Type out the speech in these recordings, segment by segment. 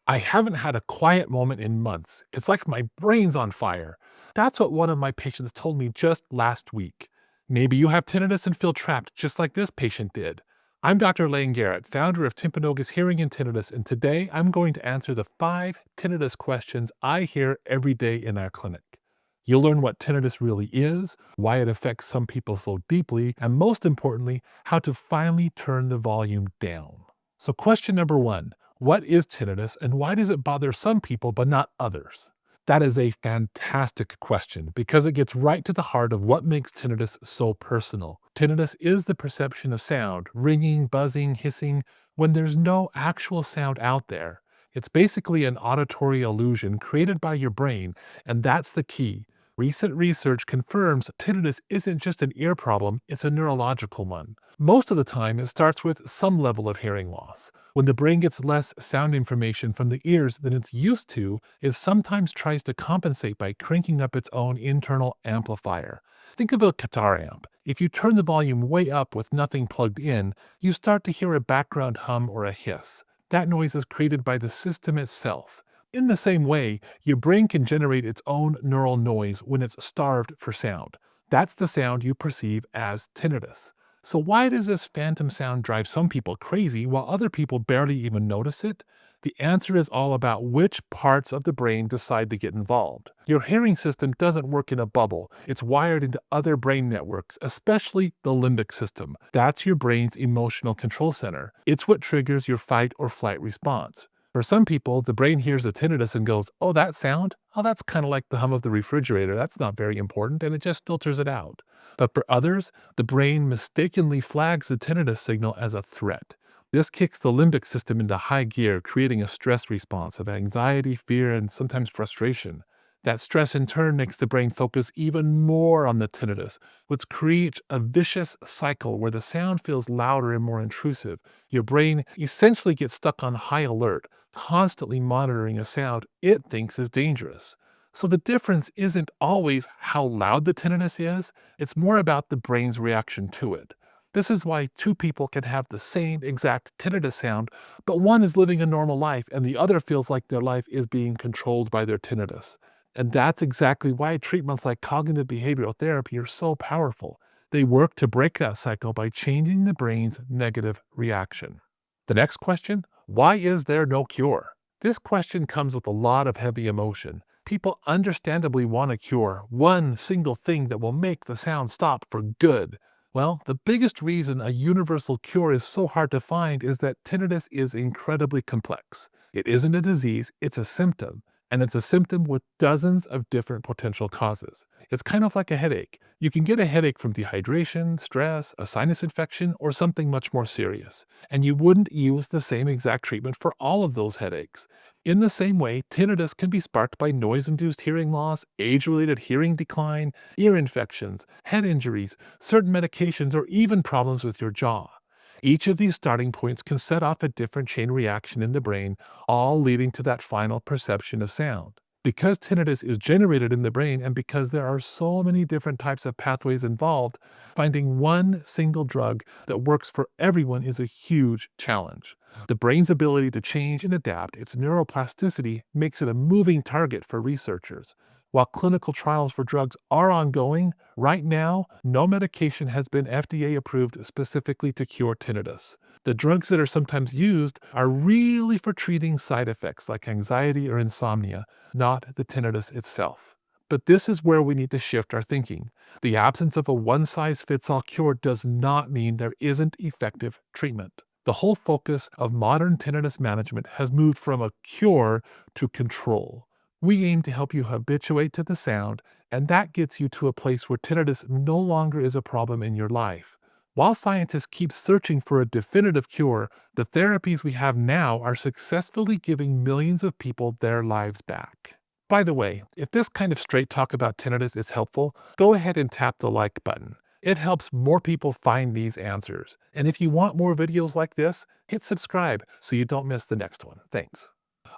I haven't had a quiet moment in months. It's like my brain's on fire. That's what one of my patients told me just last week. Maybe you have tinnitus and feel trapped just like this patient did. I'm Dr. Layne Garrett, founder of Timpanogos Hearing Tinnitus, and today I'm going to answer the 5 tinnitus questions I hear every day in our clinic. You'll learn what tinnitus really is, why it affects some people so deeply, and most importantly, how to finally turn the volume down. So question number 1. What is tinnitus and why does it bother some people but not others? That is a fantastic question because it gets right to the heart of what makes tinnitus so personal. Tinnitus is the perception of sound, ringing, buzzing, hissing, when there's no actual sound out there. It's basically an auditory illusion created by your brain, and that's the key. Recent research confirms tinnitus isn't just an ear problem, it's a neurological one. Most of the time, it starts with some level of hearing loss. When the brain gets less sound information from the ears than it's used to, it sometimes tries to compensate by cranking up its own internal amplifier. Think of a guitar amp. If you turn the volume way up with nothing plugged in, you start to hear a background hum or a hiss. That noise is created by the system itself. In the same way, your brain can generate its own neural noise when it's starved for sound. That's the sound you perceive as tinnitus. So why does this phantom sound drive some people crazy while other people barely even notice it? The answer is all about which parts of the brain decide to get involved. Your hearing system doesn't work in a bubble. It's wired into other brain networks, especially the limbic system. That's your brain's emotional control center. It's what triggers your fight or flight response. For some people, the brain hears a tinnitus and goes, "Oh, that sound? Oh, that's kind of like the hum of the refrigerator. That's not very important," and it just filters it out. But for others, the brain mistakenly flags the tinnitus signal as a threat. This kicks the limbic system into high gear, creating a stress response of anxiety, fear, and sometimes frustration. That stress in turn makes the brain focus even more on the tinnitus, which creates a vicious cycle where the sound feels louder and more intrusive. Your brain essentially gets stuck on high alert, constantly monitoring a sound it thinks is dangerous. So the difference isn't always how loud the tinnitus is, it's more about the brain's reaction to it. This is why two people can have the same exact tinnitus sound, but one is living a normal life and the other feels like their life is being controlled by their tinnitus. And that's exactly why treatments like cognitive behavioral therapy are so powerful. They work to break that cycle by changing the brain's negative reaction. The next question: why is there no cure? This question comes with a lot of heavy emotion. People understandably want a cure, one single thing that will make the sound stop for good. Well, the biggest reason a universal cure is so hard to find is that tinnitus is incredibly complex. It isn't a disease, it's a symptom. And it's a symptom with dozens of different potential causes. It's kind of like a headache. You can get a headache from dehydration, stress, a sinus infection, or something much more serious. And you wouldn't use the same exact treatment for all of those headaches. In the same way, tinnitus can be sparked by noise-induced hearing loss, age-related hearing decline, ear infections, head injuries, certain medications, or even problems with your jaw. Each of these starting points can set off a different chain reaction in the brain, all leading to that final perception of sound. Because tinnitus is generated in the brain and because there are so many different types of pathways involved, finding one single drug that works for everyone is a huge challenge. The brain's ability to change and adapt its neuroplasticity makes it a moving target for researchers. While clinical trials for drugs are ongoing, right now, no medication has been FDA approved specifically to cure tinnitus. The drugs that are sometimes used are really for treating side effects like anxiety or insomnia, not the tinnitus itself. But this is where we need to shift our thinking. The absence of a one-size-fits-all cure does not mean there isn't effective treatment. The whole focus of modern tinnitus management has moved from a cure to control. We aim to help you habituate to the sound, and that gets you to a place where tinnitus no longer is a problem in your life. While scientists keep searching for a definitive cure, the therapies we have now are successfully giving millions of people their lives back. By the way, if this kind of straight talk about tinnitus is helpful, go ahead and tap the like button. It helps more people find these answers. And if you want more videos like this, hit subscribe so you don't miss the next one. Thanks.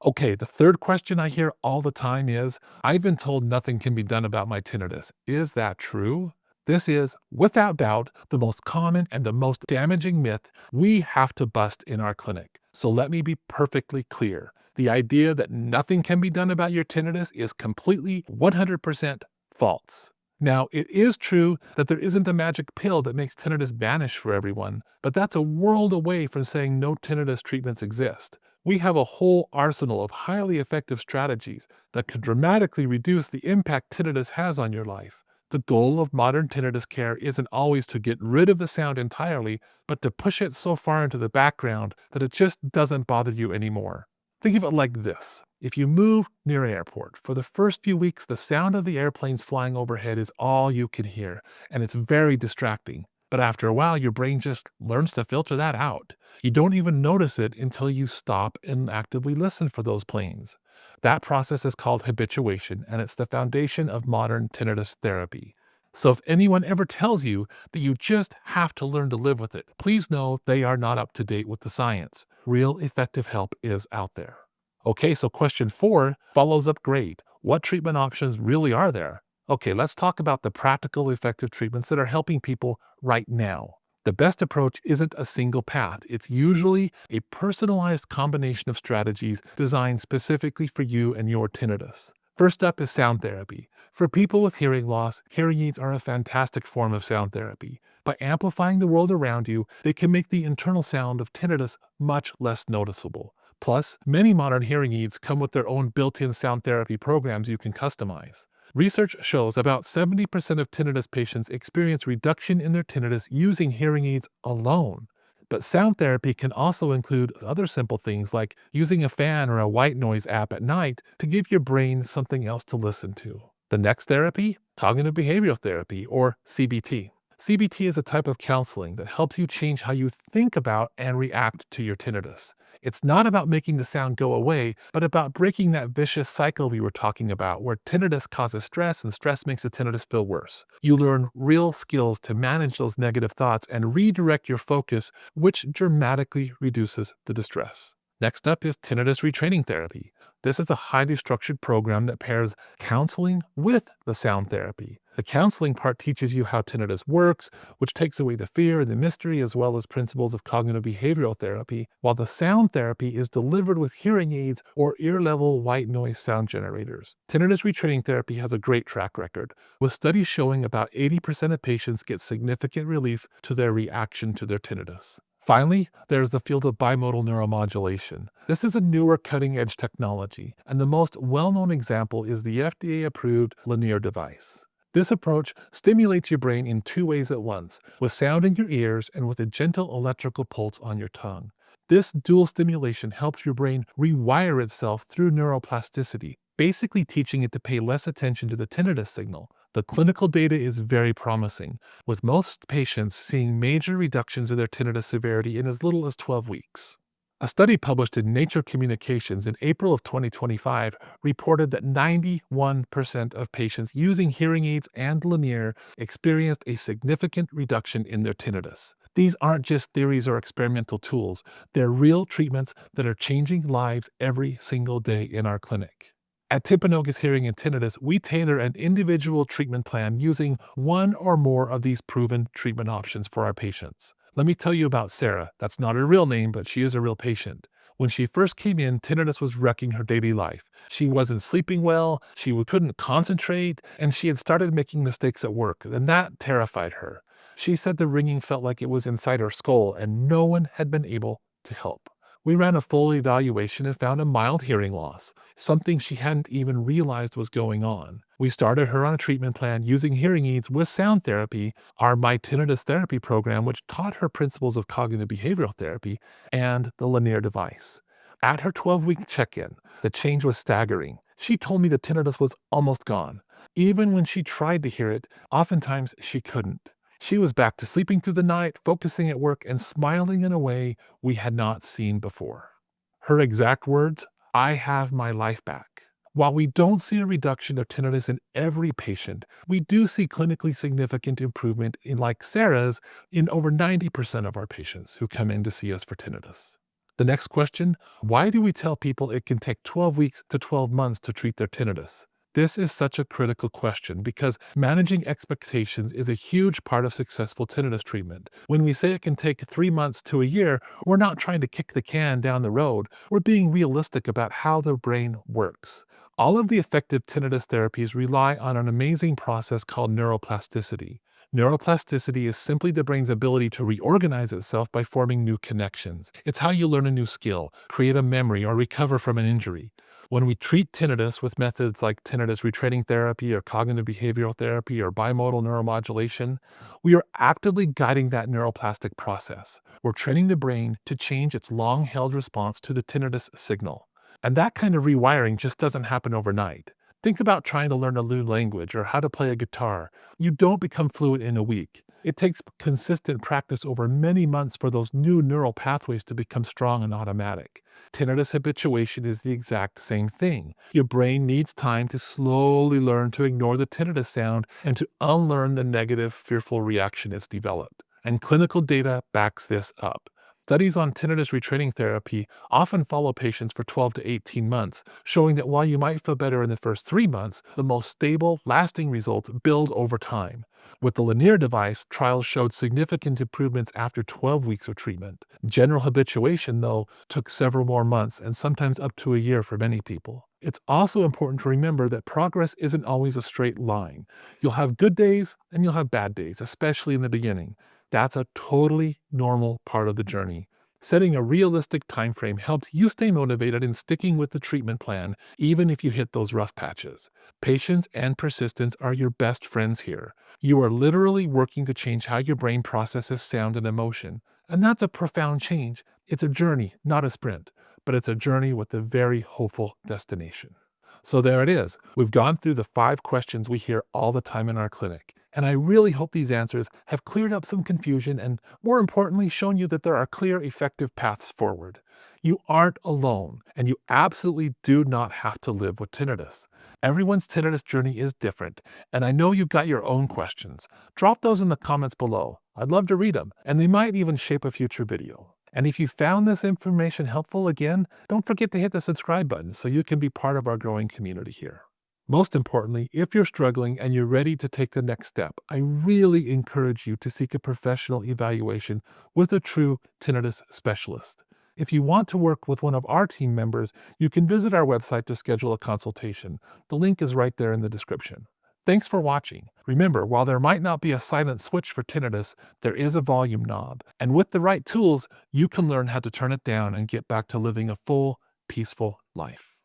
Okay, the third question I hear all the time is, "I've been told nothing can be done about my tinnitus. Is that true?" This is, without doubt, the most common and the most damaging myth we have to bust in our clinic. So let me be perfectly clear. The idea that nothing can be done about your tinnitus is completely 100% false. Now, it is true that there isn't a magic pill that makes tinnitus vanish for everyone, but that's a world away from saying no tinnitus treatments exist. We have a whole arsenal of highly effective strategies that could dramatically reduce the impact tinnitus has on your life. The goal of modern tinnitus care isn't always to get rid of the sound entirely, but to push it so far into the background that it just doesn't bother you anymore. Think of it like this. If you move near an airport, for the first few weeks, the sound of the airplanes flying overhead is all you can hear, and it's very distracting. But after a while, your brain just learns to filter that out. You don't even notice it until you stop and actively listen for those planes. That process is called habituation, and it's the foundation of modern tinnitus therapy. So if anyone ever tells you that you just have to learn to live with it, please know they are not up to date with the science. Real effective help is out there. Okay, so question 4 follows up great. What treatment options really are there? Okay, let's talk about the practical, effective treatments that are helping people right now. The best approach isn't a single path. It's usually a personalized combination of strategies designed specifically for you and your tinnitus. First up is sound therapy. For people with hearing loss, hearing aids are a fantastic form of sound therapy. By amplifying the world around you, they can make the internal sound of tinnitus much less noticeable. Plus, many modern hearing aids come with their own built-in sound therapy programs you can customize. Research shows about 70% of tinnitus patients experience reduction in their tinnitus using hearing aids alone. But sound therapy can also include other simple things like using a fan or a white noise app at night to give your brain something else to listen to. The next therapy? Cognitive behavioral therapy, or CBT. CBT is a type of counseling that helps you change how you think about and react to your tinnitus. It's not about making the sound go away, but about breaking that vicious cycle we were talking about, where tinnitus causes stress and stress makes the tinnitus feel worse. You learn real skills to manage those negative thoughts and redirect your focus, which dramatically reduces the distress. Next up is tinnitus retraining therapy. This is a highly structured program that pairs counseling with the sound therapy. The counseling part teaches you how tinnitus works, which takes away the fear and the mystery, as well as principles of cognitive behavioral therapy, while the sound therapy is delivered with hearing aids or ear-level white noise sound generators. Tinnitus retraining therapy has a great track record, with studies showing about 80% of patients get significant relief to their reaction to their tinnitus. Finally, there's the field of bimodal neuromodulation. This is a newer cutting-edge technology, and the most well-known example is the FDA-approved Lenire device. This approach stimulates your brain in 2 ways at once, with sound in your ears and with a gentle electrical pulse on your tongue. This dual stimulation helps your brain rewire itself through neuroplasticity, basically teaching it to pay less attention to the tinnitus signal. The clinical data is very promising, with most patients seeing major reductions in their tinnitus severity in as little as 12 weeks. A study published in Nature Communications in April of 2025 reported that 91% of patients using hearing aids and Lenire experienced a significant reduction in their tinnitus. These aren't just theories or experimental tools, they're real treatments that are changing lives every single day in our clinic. At Timpanogos Hearing Tinnitus, we tailor an individual treatment plan using one or more of these proven treatment options for our patients. Let me tell you about Sarah. That's not her real name, but she is a real patient. When she first came in, tinnitus was wrecking her daily life. She wasn't sleeping well, she couldn't concentrate, and she had started making mistakes at work, and that terrified her. She said the ringing felt like it was inside her skull, and no one had been able to help. We ran a full evaluation and found a mild hearing loss, something she hadn't even realized was going on. We started her on a treatment plan using hearing aids with sound therapy, our My Tinnitus Therapy program, which taught her principles of cognitive behavioral therapy, and the Lenire device. At her 12-week check-in, the change was staggering. She told me the tinnitus was almost gone. Even when she tried to hear it, oftentimes she couldn't. She was back to sleeping through the night, focusing at work, and smiling in a way we had not seen before. Her exact words, "I have my life back." While we don't see a reduction of tinnitus in every patient, we do see clinically significant improvement like Sarah's, in over 90% of our patients who come in to see us for tinnitus. The next question, why do we tell people it can take 12 weeks to 12 months to treat their tinnitus? This is such a critical question because managing expectations is a huge part of successful tinnitus treatment. When we say it can take 3 months to a year, we're not trying to kick the can down the road. We're being realistic about how the brain works. All of the effective tinnitus therapies rely on an amazing process called neuroplasticity. Neuroplasticity is simply the brain's ability to reorganize itself by forming new connections. It's how you learn a new skill, create a memory, or recover from an injury. When we treat tinnitus with methods like tinnitus retraining therapy or cognitive behavioral therapy or bimodal neuromodulation, we are actively guiding that neuroplastic process. We're training the brain to change its long-held response to the tinnitus signal. And that kind of rewiring just doesn't happen overnight. Think about trying to learn a new language or how to play a guitar. You don't become fluent in a week. It takes consistent practice over many months for those new neural pathways to become strong and automatic. Tinnitus habituation is the exact same thing. Your brain needs time to slowly learn to ignore the tinnitus sound and to unlearn the negative, fearful reaction it's developed. And clinical data backs this up. Studies on tinnitus retraining therapy often follow patients for 12 to 18 months, showing that while you might feel better in the first 3 months, the most stable, lasting results build over time. With the Lenire device, trials showed significant improvements after 12 weeks of treatment. General habituation, though, took several more months and sometimes up to a year for many people. It's also important to remember that progress isn't always a straight line. You'll have good days and you'll have bad days, especially in the beginning. That's a totally normal part of the journey. Setting a realistic time frame helps you stay motivated in sticking with the treatment plan, even if you hit those rough patches. Patience and persistence are your best friends here. You are literally working to change how your brain processes sound and emotion. And that's a profound change. It's a journey, not a sprint, but it's a journey with a very hopeful destination. So there it is. We've gone through the 5 questions we hear all the time in our clinic. And I really hope these answers have cleared up some confusion and, more importantly, shown you that there are clear, effective paths forward. You aren't alone, and you absolutely do not have to live with tinnitus. Everyone's tinnitus journey is different, and I know you've got your own questions. Drop those in the comments below. I'd love to read them, and they might even shape a future video. And if you found this information helpful, again, don't forget to hit the subscribe button so you can be part of our growing community here. Most importantly, if you're struggling and you're ready to take the next step, I really encourage you to seek a professional evaluation with a true tinnitus specialist. If you want to work with one of our team members, you can visit our website to schedule a consultation. The link is right there in the description. Thanks for watching. Remember, while there might not be a silent switch for tinnitus, there is a volume knob. And with the right tools, you can learn how to turn it down and get back to living a full, peaceful life.